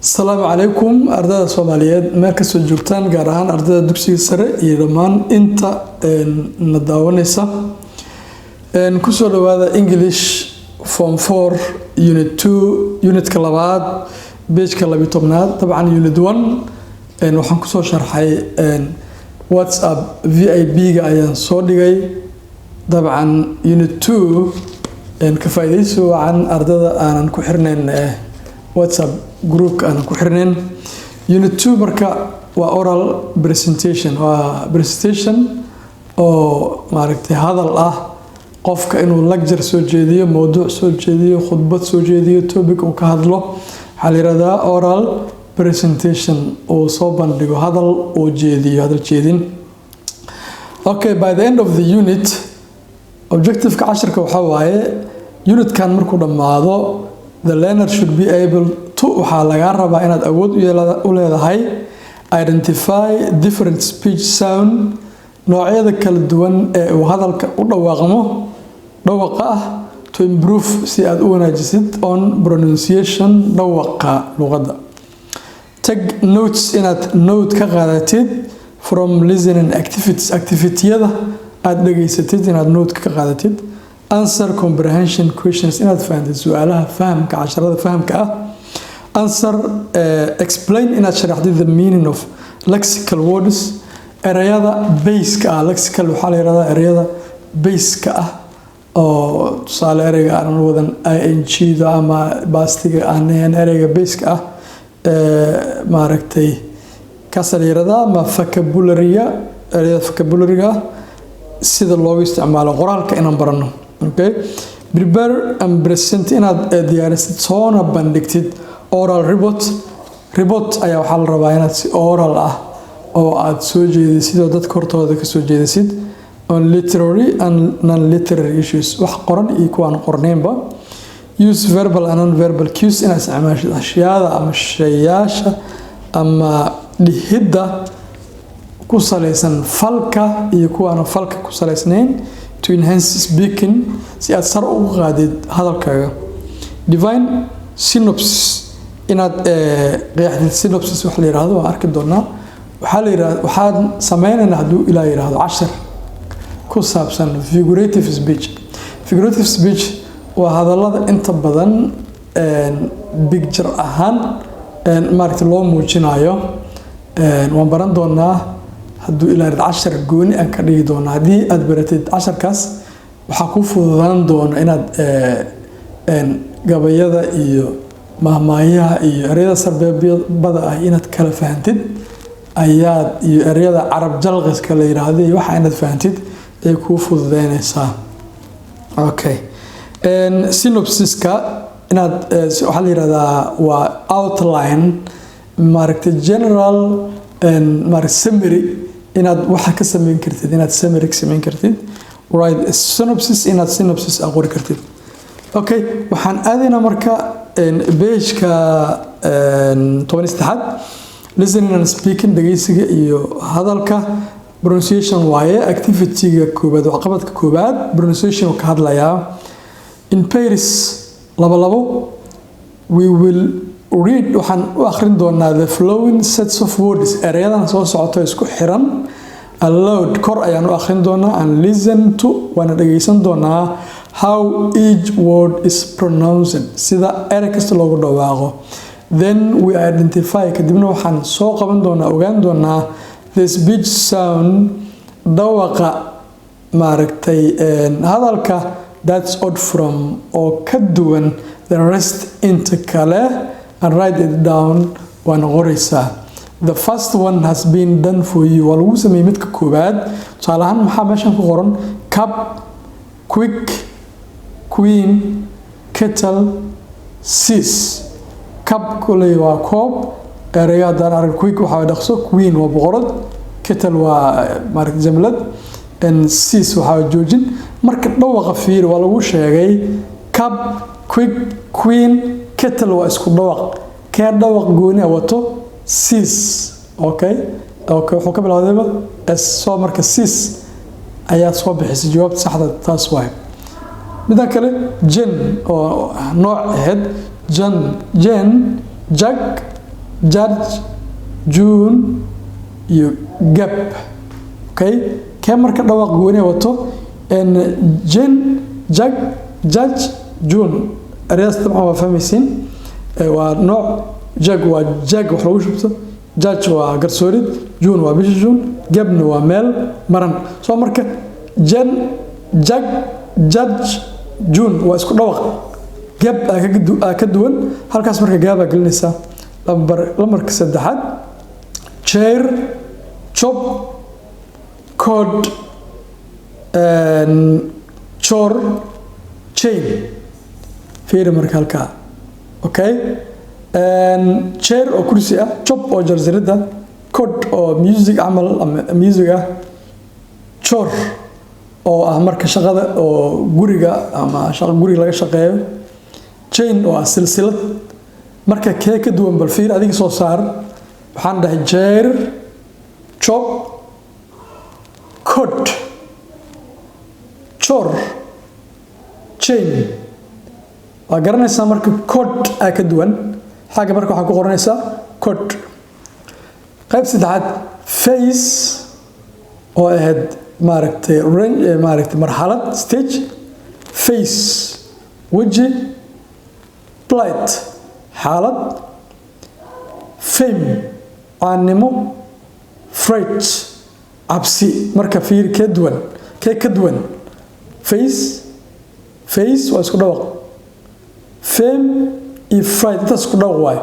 السلام عليكم أرداد الصوماليات ما كسو جوكتان قارهان أرداد دوكسي سري يدمان انت نداونيسا كسو لواذا English Form 4 Unit 2 Unit كلابات بيج كلابي طبنات طبعا Unit 1 وحن كسو شرحي واتساب VIP ايان صوديغي طبعا Unit 2 كفايديسو عن أرداد آنان كحرنين واتساب جروب أنا كحرنين Unit 2 مركا oral presentation presentation أو معركتي هذا الله قف كأنه لكجر سوجيديو موضوع سوجيديو خطبة سوجيديو توبيك وكهذله حالي ردا oral presentation أو صوبان ديو هذا الوجيديو هذا الجيدين. Okay, by the end of the unit objective كعشرة وحواي unit كان مركو دماغو the learner should be able to waxaa laga rabaa inaad awood u leedahay identify different speech sound noocyada kala duwan ee uu hadalka u dhawaaqa ah to improve si aad u wanaajisid on pronunciation dhawaaqa luqadda. Take notes inaad note ka qaadatid from listening activity-yada aad dhageysatid inaad note ka qaadatid. Answer comprehension questions inaad fahamtid su'aalaha fahamka casharada fahamka ah. Answer explain inaad sharaxdid the meaning of lexical words erayada base-ka ah lexical waxaa la yiraahdaa erayada base-ka ah oo tusaale erayga aan wadan ing-da ama bastiga aan erayga base-ka ah maaragtay kaas la yiraahdaa ama vocabulary-ga erayada vocabulary-ga sida loogu isticmaalo qoraalka inaan barano. Okay, prepare and present inaad diyaarisid soona bandhigtid oral report ayaa waxaa la rabaa inaad si oral ah oo aad soo jeedisid oo dadka hortooda ka soo jeedisid on literary and non-literary issues wax qoran iyo kuwaan qornaynba. Use verbal and non-verbal cues inaad isticmaashid ashyaada ama shayaasha ama dhihidda ku salaysan falka iyo kuwaan falka ku salaysnayn to enhance speaking si aad sar ugu qaadid hadalkaaga. Divine synopsis inaad qeexdid synopsis wax la yiraahdo waan arki doonaa waxaan sameynayna hadduu ilaa yiraahdo cashar ku saabsan figurative speech waa hadallada inta badan picture ahaan maaragtay loo muujinayo waan baran doonaa hadduu ilaa cashar gooni aan ka dhigi doonaa haddii aad baratid casharkaas waxaa ku fududaan doona inaad gabayada iyo mahmaayaha iyo erayada sarbeebada ah inaad kala fahantid ayaad iyo erayada carab jalqiska la yiraahdo iyo waxa inaad fahantid ay ku fududeynaysaa. Okay, synopsiska inaad waxa la yiraahdaa waa outline maaragtay general summary inaad waxa ka sameyn kartid inaad summary ka sameyn kartid right synopsis inaad synopsis aqoon kartid. Okay, waxaan aadina marka page-ka 13 listening and speaking dhageysiga iyo hadalka pronunciation waaye activity-ga koobaad waxqabadka koobaad pronunciation ka hadlaya in pairs labo we will read waxaan u akhrin doonaa the flowing sets of words erayadan soo socota isku xiran aloud kor ayaan u akhrin doonaa and listen to waana dhageysan doonaa how each word is pronounced sida eray kasta loogu dhawaaqo. Then we identify kadibna waxaan soo qaban doonaa ogaan doonaa the speech sound dhawaqa maaragtay hadalka that's odd from oo ka duwan the rest inta kale and write it down waana qoraysaa. The first one has been done for you waa lagu sameeyey midka koobaad tusaale ahaan maxaa meeshan ku qoran cup quick queen kettle sis cup kulay waa koob erayada arag quick waxa dhaqso queen waa boqorad kettle waa mark jamlad and sis waxa joojin marka dhawaqa fiir waa lagu sheegay cup quick queen kettle waa isku dhawaq ka dhawaq gooni wato sis. Okay wuxuu ka bilowdayba soo marka sis ayaa soo bixisay jawaabta saxda taas waay. midda kale jen oo nooc ahayd jan jen jag judge june iyo gab okay kee marka dhawaaq gooni wato jen jag judge june ereyadaas dabcan waa fahmaysiin waa nooc jag waa jag wax lagu shubto judge waa garsoorid june waa bisha june gabna waa meel maran soo marka jen jag judge june waa isku dhawaaq gab ka duwan halkaas marka gaaba gelinaysaa lambarka saddexaad chair chop code chor chain fiiri marka halkaa okay chair oo kursi ah chop oo jarjarida code oo music camal ama music ah chor oo ah marka shaqada oo guriga ama guriga laga shaqeeyo chain oo ah silsilad marka kee ka duwan bal fiir adiga soo saar waxaan dhahay chair chop code chor chain waa garanaysaa marka code ka duwan xagga marka waxaa ku qoranaysaa code qayb saddexaad face oo ahayd maaragtay range maaragtay marxalad stage face waji plight xaalad fame caanimo fright cabsi marka fiir ka duwan face waa isku dhawaaq fame iyo fright intaas isku dhawaaq waay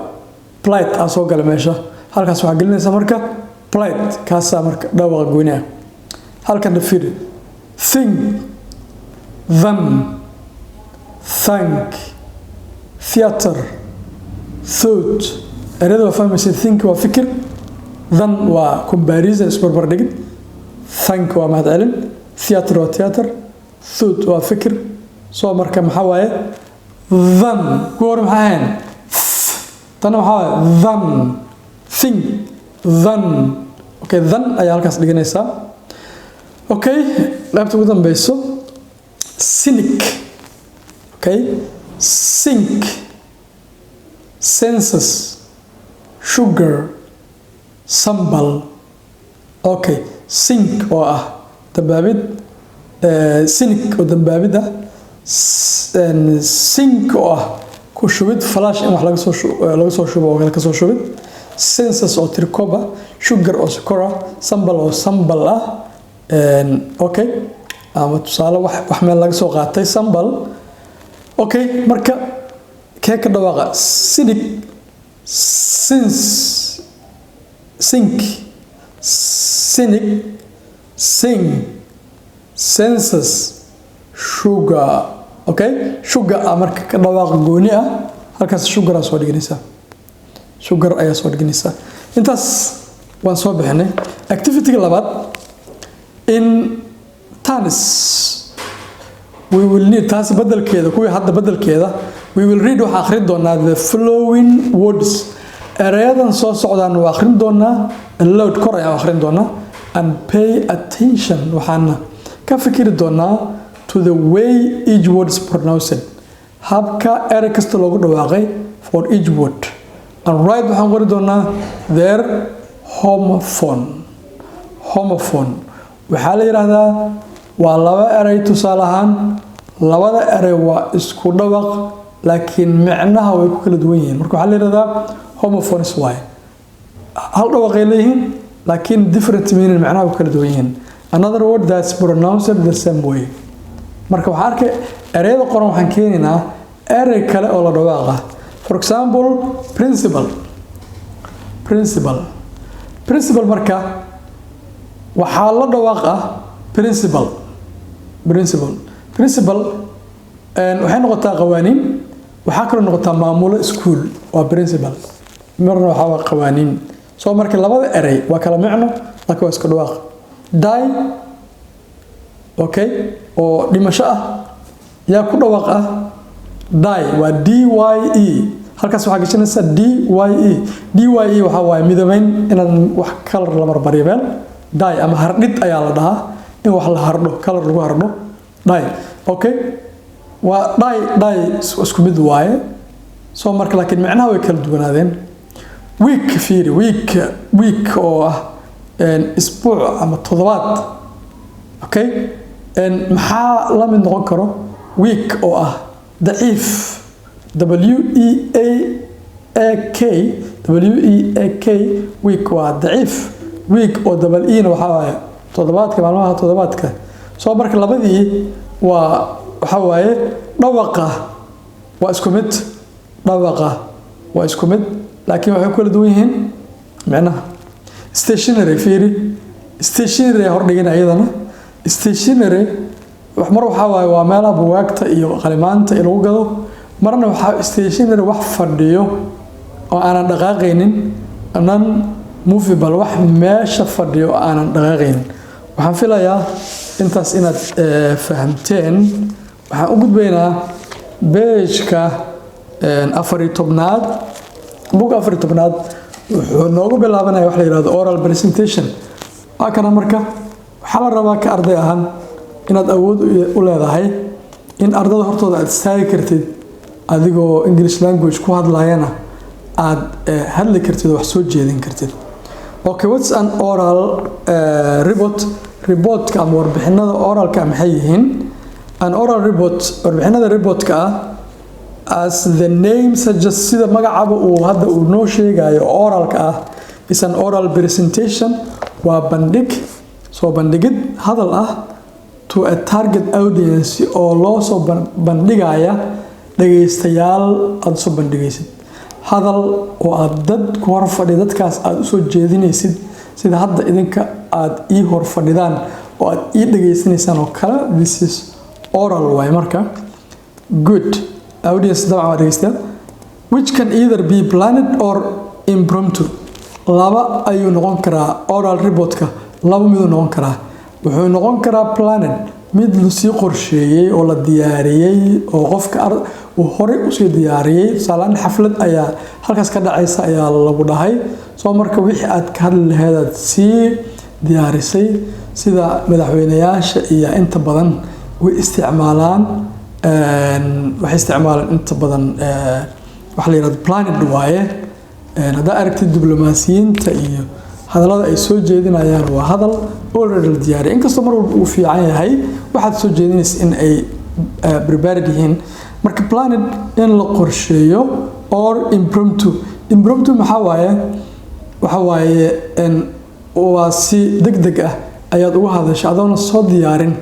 plight aa soo gala meesha halkaas waxaa gelinaysaa marka plight kaasaa marka dhawaaq gooni ah halkan fiir think then thank theater thought ereyada waa fahmaysa think waa fikir then waa comparison isbarbar dhigid thank waa mahadcelin theater waa theater thought waa fikir soo marka maxaa waaye then goor maxaa ahayn tana maxaa waaye then think then okay then ayaa halkaas dhiganaysaa okay qaybta ugu dambeyso cynic okay sink census sugar sambal okay sink oo ah dambaabid cynic oo dambaabid ah sink oo ah ku shubid flash in wax laga soo shubo oo kale ka soo shubid census oo tirkoba sugar oo sokora sambal oo sambal ah okay ama tusaale wax meel laga soo qaatay sambal okay marka kee ka dhawaaqa cynic since sink cynic sing census sugar okay sugar marka ka dhawaaq gooni ah halkaas sugar soo dhiganaysaa sugar ayaa soo dhiganaysaa intaas waan soo bixinay activity labaad in tennis we will need taasi badalkeeda kuwii hadda badalkeeda we will read waxa akhrin doonaa the following words erayadan soo socdaan waa akhrin doonaa loud kor ayaan akhrin doonaa and pay attention waxaana ka fikiri doonaa to the way each word is pronounced habka erey kasta loogu dhawaaqay for each word and right waxaan qori doonaa their homophone waxaa la yiraahdaa waa laba erey tusaale ahaan labada erey waa isku dhawaaq laakiin macnaha way ku kala duwan yihiin marka waxaa la yiraahdaa homophones way hal dhawaaqay leeyihiin laakiin different meaning macnaha way ku kala duwan yihiin another word that's pronounced the same way marka waxaa arkay ereyada qoran waxaan keenaynaa erey kale oo la dhawaaqa for example principal marka waxaa la dhawaaqa principal waxay noqotaa qawaaniin waxaa kaloo noqotaa maamulo school waa principal marna waxaa waa qawaaniin soo marka labada erey waa kala macno laakiin waa isku dhawaaq die okay oo dhimasho ah yaa ku dhawaaq ah die waa d y e halkaas waxaa gashanaysaa d y e waxaa waaye midabeyn inaad wax kalar la marbariyo meel die ama hardhid ayaa la dhahaa in wax la hardho kalar lagu hardho die okay waa dai isku mid waaye soo marka laakiin macnaha way kala duwanaadeen week fiiri week oo ah isbuuc ama toddobaad okay maxaa la mid noqon karo week oo ah daciif week week waa daciif week oo double e na waxaa waaye toddobaadka maalmaha toddobaadka soo marka labadii waxaa waaye dhawaqa waa isku mid laakiin waxay kala duwan yihiin macnaha stationary fiiri stationary hordhigin ayadana stationary mar waxaa waaye waa meelaha bugaagta iyo qalimaanta lagu gado marna waxaa stationary wax fadhiyo oo aanan dhaqaaqaynin non movable wax meesha fadhiyo oo aanan dhaqaaqaynin waxaan filayaa intaas inaad fahamteen waxaan u gudbaynaa beejka 14aad book 14aad wuxuu noogu bilaabanaya wax la yiraahdo oral presentation waa kana marka waxaa la rabaa ka arday ahaan inaad awood u leedahay in ardada hortooda aad istaagi kartid adigoo English language ku hadlayana aad hadli kartid wax soo jeedin kartid okay what's an oral report ka ama warbixinada oralka maxay yihiin an oral report warbixinada reportka as the name suggests sida magacaba uu hadda uu noo sheegayo oralka is an oral presentation waa bandhig soo bandhigid hadal to a target audience oo loo soo bandhigaya dhageystayaal aad soo bandhigaysid hadal oo aad dad ku hor fadhi dadkaas aad u soo jeedinaysid sida hadda idinka aad ii hor fadhidaan oo aad ii dhageysanaysaan oo kale this is oral way marka good audience dabcan dhageystayaal which can either be planned or impromptu laba ayuu noqon karaa oral reportka laba mid uu noqon karaa wuxuu noqon karaa planned mid la sii qorsheeyay oo la diyaariyay oo qofka uu hore u soo diyaariyay salaan xaflad ayaa halkaas ka dhacaysa ayaa lagu dhahay soo marka wixii aad ka hadli lahayd aad sii diyaarisay sida madaxweynayaasha iyo inta badan way isticmaalaan inta badan wax la yiraahdo planned waaye hadaa aragtid diblomaasiyiinta iyo hadalada ay soo jeedinayaan waa hadal already la diyaariyay inkastoo mar walba uu fiican yahay waxaad soo jeedinaysa in ay prepared yihiin marka planned in la qorsheeyo or impromptu maxaa waaye waa si degdeg ayaad uga hadashay adoona soo diyaarin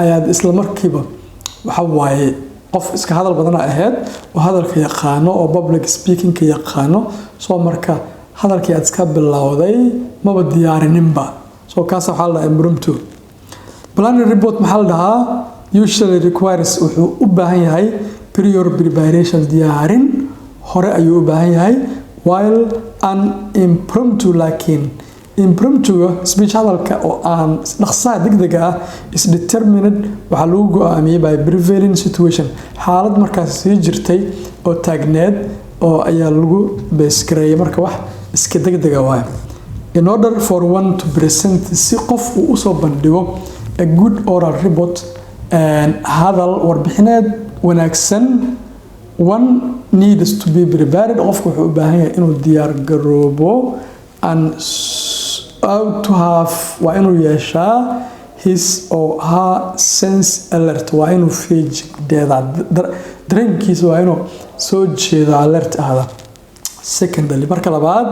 ayaad isla markiiba waxa waaye qof iska hadal badan ahayd oo hadalka yaqaano oo public speaking ka yaqaano soo marka hadalkii aad iska bilowday maba diyaarininba soo kaas waxa la impromptu planning report maxaa la dhahaa usually requires wuxuu u baahan yahay prior preparation diyaarin hore ayuu u baahan yahay while an impromptu laakiin impromptu speech hadalka oo aan dhaqsaha degdega is determined waxa lagu go'aamiyay by prevailing situation xaalad markaas sii jirtay oo taagneed oo ayaa lagu beesgareeyay marka wax iska degdega waay in order for one to present si qof uu u soo bandhigo a good oral report and hadal warbixineed wanaagsan one needs to be prepared qofku wuxuu u baahan yahay inuu diyaar garoobo and to have waa inuu yeeshaa his or her sense alert waa inuu feejigdeeda dareenkiisa waa inuu soo jeeda alert ahda secondly marka labaad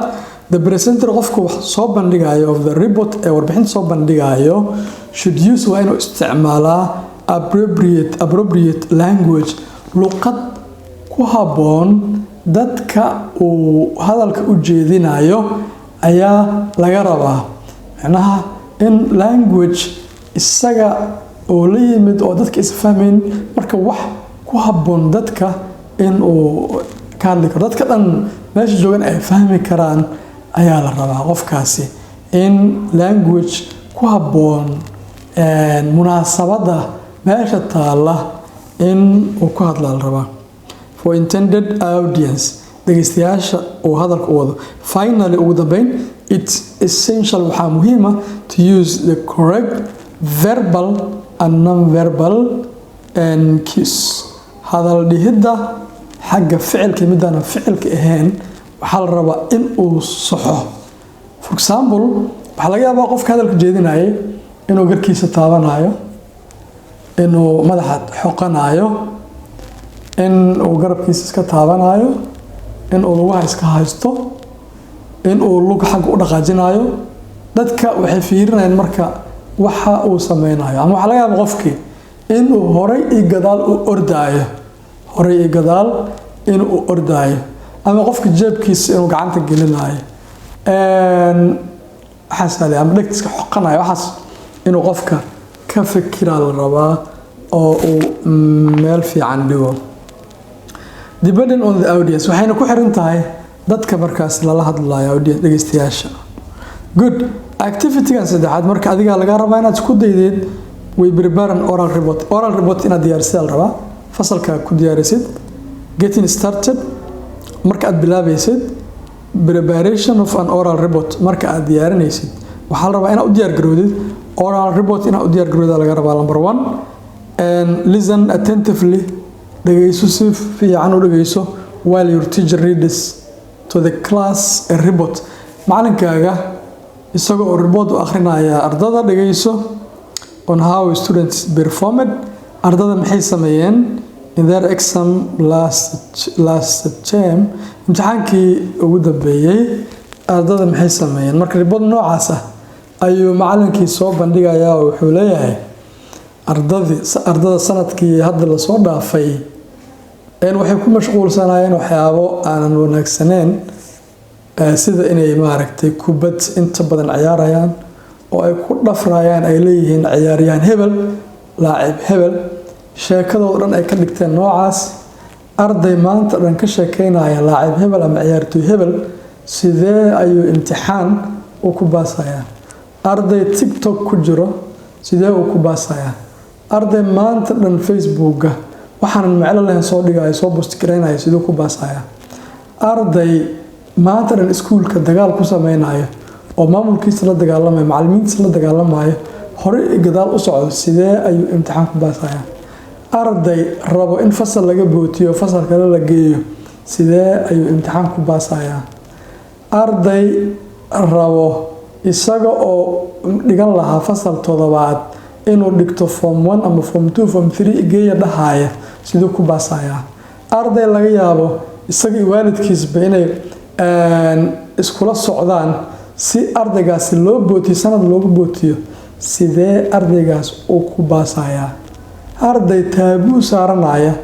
the presenter qofku wax soo bandhigayo of the report ee warbixinta soo bandhigayo should use waa inuu isticmaalaa appropriate language luqad ku habboon dadka uu hadalka u jeedinayo ayaa laga rabaa macnaha in language isaga oo la yimid oo dadka isfahmayn marka wax ku habboon dadka in uu ka hadli karo dadka dhan meesha joogan ay fahmi karaan ayaa la rabaa qofkaasi in language ku habboon munaasabada meesha taala in uu ku hadla la rabaa for intended audience dhageystayaasha uu hadalka u wado finally ugu dambeyn it's essential waxaa muhiima to use the correct verbal and non-verbal cues hadal dhihidda xagga ficilka midana ficilka ahayn waxa la rabaa in uu saxo. For example waxa laga yaabaa qofka hadalka jeedinayay inuu garkiisa taabanayo, inuu madaxa xoqanayo, in uu garabkiisa iska taabanayo, in uu lugaha iska haysto, in uu lug xag u dhaqaajinayo. dadka waxay fiirinayaan marka waxa uu sameynayo, ama waxa laga yaabaa qofkii inuu horay iyo gadaal u ordaayo, horay iyo gadaal inuu ordaayo, ama qofka jeebkiisa inuu gacanta gelinayo xasale ama dhegtiska xoqanayo. waxaas inuu qofka ka fikiraa la rabaa oo uu meel fiican dhigo. Depending on the audience waxayna ku xiran tahay dadka markaas lala hadlayo audience dhageystayaasha. Good. Activity-gan saddexaad marka adiga laga rabaa inaad isku daydeed way prepare an oral report. Oral report inaad diyaarisid rabaa, fasalka ku diyaarisid. Getting started marka aad bilaabaysid. Preparation of an oral report marka aad diyaarinaysid waxaa la rabaa inaad u diyaar garowdid oral report inaad u diyaar garowda laga rabaa. Number 1 and listen attentively, dhageyso si fiican u dhageyso while your teacher reads to the class a report. macalinkaaga isagoo oo report u akhrinaya ardada dhageyso on how students performed, ardada maxay sameeyeen in their exam last term, imtixaankii ugu dambeeyay ardada maxay sameeyeen. marka report noocaas ah ayuu macalinkii soo bandhigayaa oo wuxuu leeyahay ardada sanadkii hadda la soo dhaafay waxay ku mashquulsanaayeen waxyaabo aanan wanaagsaneen, sida inay maaragtay kubad inta badan ciyaarayaan oo ay ku dhafrayaan, ay leeyihiin ciyaaryahan hebel, laacib hebel, sheekadooda dhan ay ka dhigteen noocaas. arday maanta dhan ka sheekeynaya laacib hebel ama ciyaartoy hebel, sidee ayuu imtixaan u ku baasayaa. arday TikTok ku jiro, sidee uu ku baasayaa. arday maanta dhan Facebooka waxaan maclo lahayn soo dhigayo, soo post gareynaya, sidee ku baasayaa. arday maanta dhan iskuulka dagaal ku sameynayo oo maamulkiisa la dagaalamayo, macallimiintiisa la dagaalamayo, hore gadaal u socdo, sidee ayuu imtixaan ku baasayaa. arday rabo in fasal laga bootiyo, fasal kale la geeyo, sidee ayuu imtixaan ku baasayaa. arday rabo isaga oo dhigan lahaa fasal 7aad inuu dhigto form 1 ama form 2 form 3 geeya dhahaya, sidee ku baasayaa. arday laga yaabo isaga iyo waalidkiisba inay iskula socdaan si ardaygaasi loo bootiyo, sanad loogu bootiyo, sidee ardaygaas uu ku baasayaa. arday taabuu saaranaya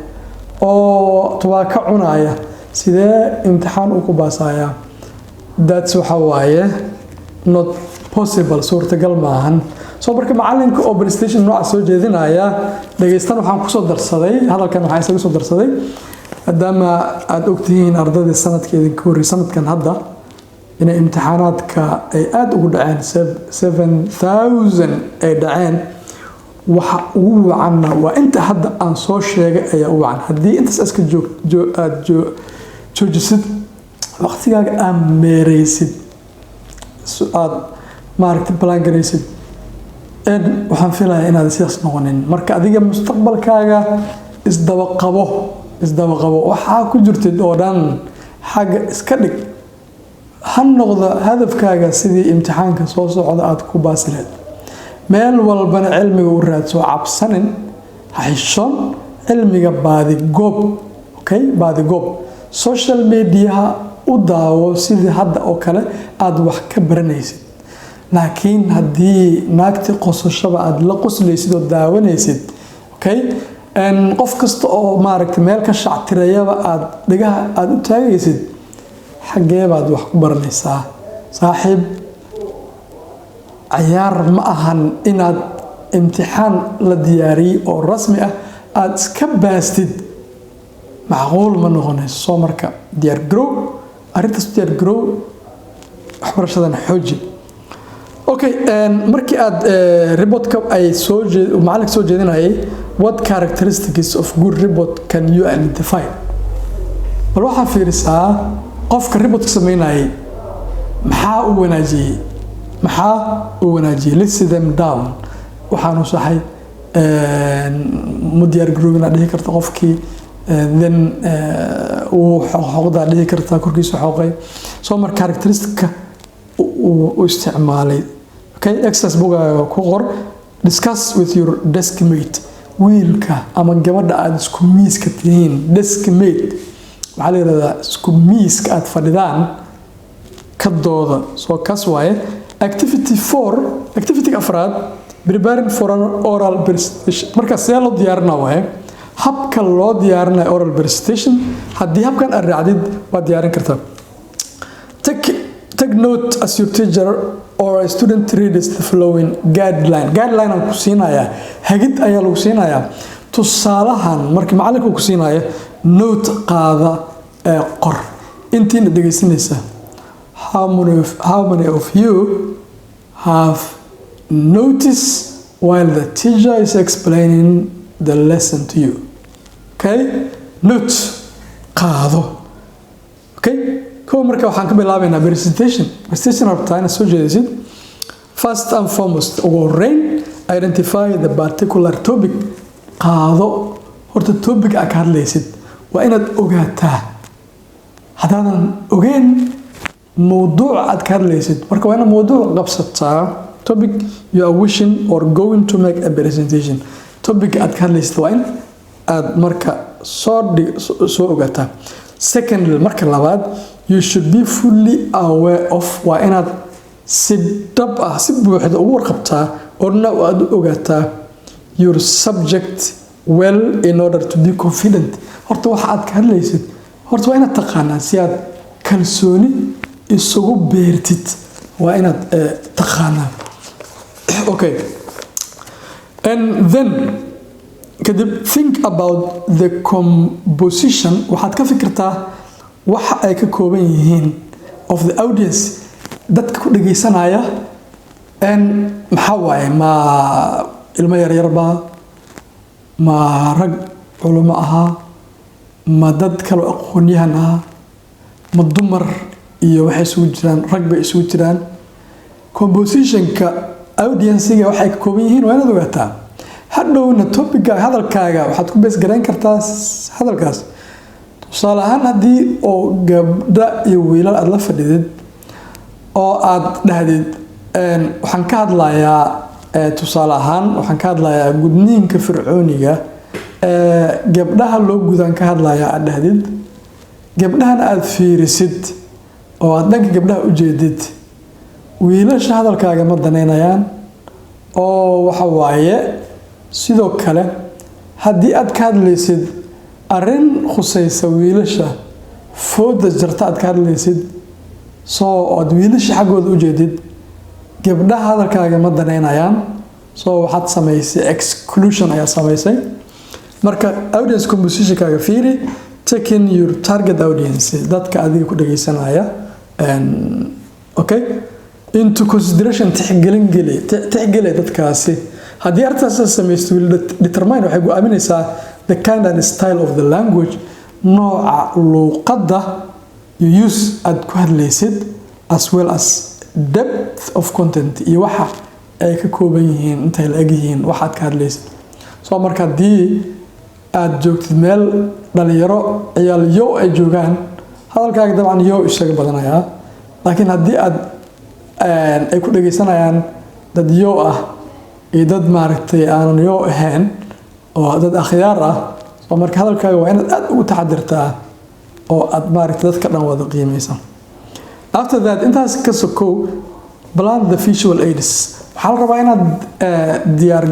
oo tubaaka cunaya, sidee imtixaan uu ku baasayaa. that's waxa waaye not possible, suurtagal maahan. soo marka macalinka oo presentation nooca soo jeedinaya dhageystan waxaan ku soo darsaday hadalkan, waxaan isaga soo darsaday maadaama aad ogtihiin ardayda sanadkeedii ka horreeyay sanadkan hadda inay imtixaanaadka ay aad ugu dhaceen 7000 ay dhaceen. waxa ugu wacanna waa inta hadda aan soo sheegay ayaa u wacan. haddii intaas iska joojisid waqtigaaga aad meeraysid, aad maaragtay balaan garaysid, waxaan filayaa inaad sidaas noqonin. marka adiga mustaqbalkaaga isdaba qabo waxaa ku jirtid oo dhan xagga iska dhig, ha noqdo hadafkaaga sidii imtixaanka soo socda aad ku baasi lahayd. meel walbana cilmiga u raadso, cabsanin, xishon, cilmiga baadigoob. okay, baadigoob. social media u daawo sidii hadda oo kale aad wax ka baranaysid. laakiin haddii naagti qosashaba aad la qoslaysid oo daawanaysid, okay, qof kasta oo maaragtay meel ka shactirayaba aad dhigaha aad u taagaysid, xagee baad wax ku baranaysaa. saaxiib, ciyaar ma ahan inaad imtixaan la diyaariyey oo rasmi ah aad iska baastid, macquul ma noqonayso. soo marka diyaar garow, arrintaas diyaar garow, waxbarashadan xooji. okay, markii aad reportka ay soo macalinka soo jeedinayay, what characteristics of good report can you identify. bal waxaa fiirisaa qofka reportka sameynayay maxaa uu wanaajiyey. let's sit them down. waxaanu saxay mu diyaar garow inaad dhihi karto qofkii then uu xoqda dhici kartaa korkiisa xoqay soo mar characteristic uu isticmaalay okay exercise boga ku qor discuss with your desk mate wiilka ama gabadha aad isku miiska tihiin desk mate waxa la yiraahdaa isku miiska aad fadhidaan ka dooda soo kaas waaye activity 4 activity afraad preparing for an oral presentation marka see loo diyaarinayo waaye habka loo diyaarinayo oral presentation haddii habkan aad raacdid waad diyaarin kartaa take note as your teacher or a student reads the following guideline aan ku siinayaa hagid ayaa lagu siinayaa tusaalahan markii macalinku ku siinayo note qaada qor intiina dhageysanaysa how many of you have noticed while the teacher is explaining the lesson to you okay note qaado okay كو مركا waxaan ka bilaabaynaa presentation rabtaan soo jeedisid first and foremost rain identify the particular topic qaado horta topic aad ka hadlaysid waa inaad ogaataa hadaadan ogeyn mowduuc aad ka hadlaysid marka waa inaad mowduuc qabsataa topic you are wishing or going to make a presentation topic aad ka hadlaysid waa in aad marka soo ogaataa secondly marka labaad you should be fully aware of waa inaad si dhab ah si buuxda ugu warqabtaa orna aad ogaataa your subject well in order to be confident horta waxa aad ka hadlaysid horta waa inaad taqaanaa si aad kalsooni isugu beertid waa inaad taqaanaa okay and then kadib think about the composition waxaad ka fikirtaa waxa ay ka kooban yihiin of the audience dadka ku dhageysanaya maxaa waaye ma ilmo yaryarba ma rag culimo ahaa ma dad kale aqoonyahan ah ma dumar iyo waxay isugu jiraan rag bay isugu jiraan compositionka audience-ga waxay ka kooban yihiin waa inaad ogaataa hadhowna topic hadalkaaga waxaad ku bees garan kartaa hadalkaas tusaale ahaan haddii oo gabdha iyo wiilal aad la fadhidid oo aad dhahdid waxaan ka hadlayaa tusaale ahaan waxaan ka hadlayaa gudniinka fircooniga gabdhaha loo gudaan ka hadlayaa aad dhahdid gabdhahan aad fiirisid oo aad dhanka gabdhaha u jeedid wiilasha hadalkaaga ma danaynayaan oo waxa waaye sidoo kale haddii aad ka hadlaysid arrin khusaysa wiilasha fooda jarta aad ka hadlaysid soo aad wiilasha xaggooda u jeedid gabdhaha hadalkaaga ma danaynayaan soo waxaad samaysay exclusion ayaa samaysay marka audience compositionkaaga fiiri taking your target audience dadka adiga ku dhageysanaya okay into consideration tixgeli dadkaasi haddii artaas samaysto will determine waxay go'aaminaysaa the kind and style of the language nooca luqadda you use aad ku hadlaysid as well as depth of content iyo waxa ay ka kooban yihiin intay la eg yihiin waxaad ka hadlaysid soo marka haddii aad joogtid meel dhalinyaro ciyaal yow ay joogaan hadalkaaga dabcan yow isaga badanayaa laakiin haddii aad ay ku dhageysanayaan dad yow ah iyo dad maaragtay aanan yow ahayn oo dad akhyaar ah oo marka hadalkaaga waa inaad aad ugu taxadirtaa oo aad maaragtay dadka dhan wada qiimaysa after that intaas ka sokow plan the visual aids waxaa la rabaa inaad diyaar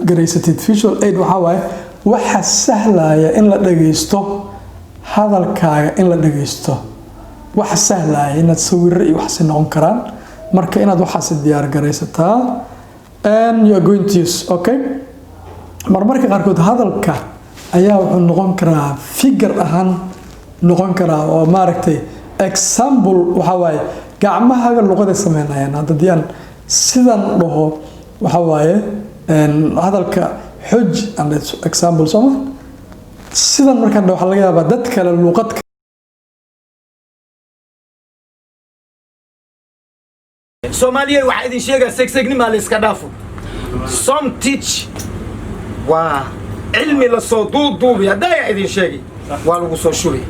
garaysatid visual aid waxaa waaye waxa sahlaya in la dhageysto hadalkaaga in la dhageysto waxa sahlaya inaad sawirro iyo waxsi noqon karaan marka inaad waxaasi diyaar garaysataa and you are going to use okay marmarka qaarkood hadalka ayaa wuxuu noqon karaa figure ahaan noqon karaa oo maaragtay example waxa waaye gacmahaaga luqada sameynayaan haddii aan sidan dhaho waxa waaye hadalka xuj and example soma sidan markaan dhaho waxaa laga yaabaa dad kale luqad Soomaaliya waxa idin sheegaa segsegnimaa la iska dhaafo some teach waa cilmi la soo duuduubi haddaa idin sheegay waa lagu soo shubay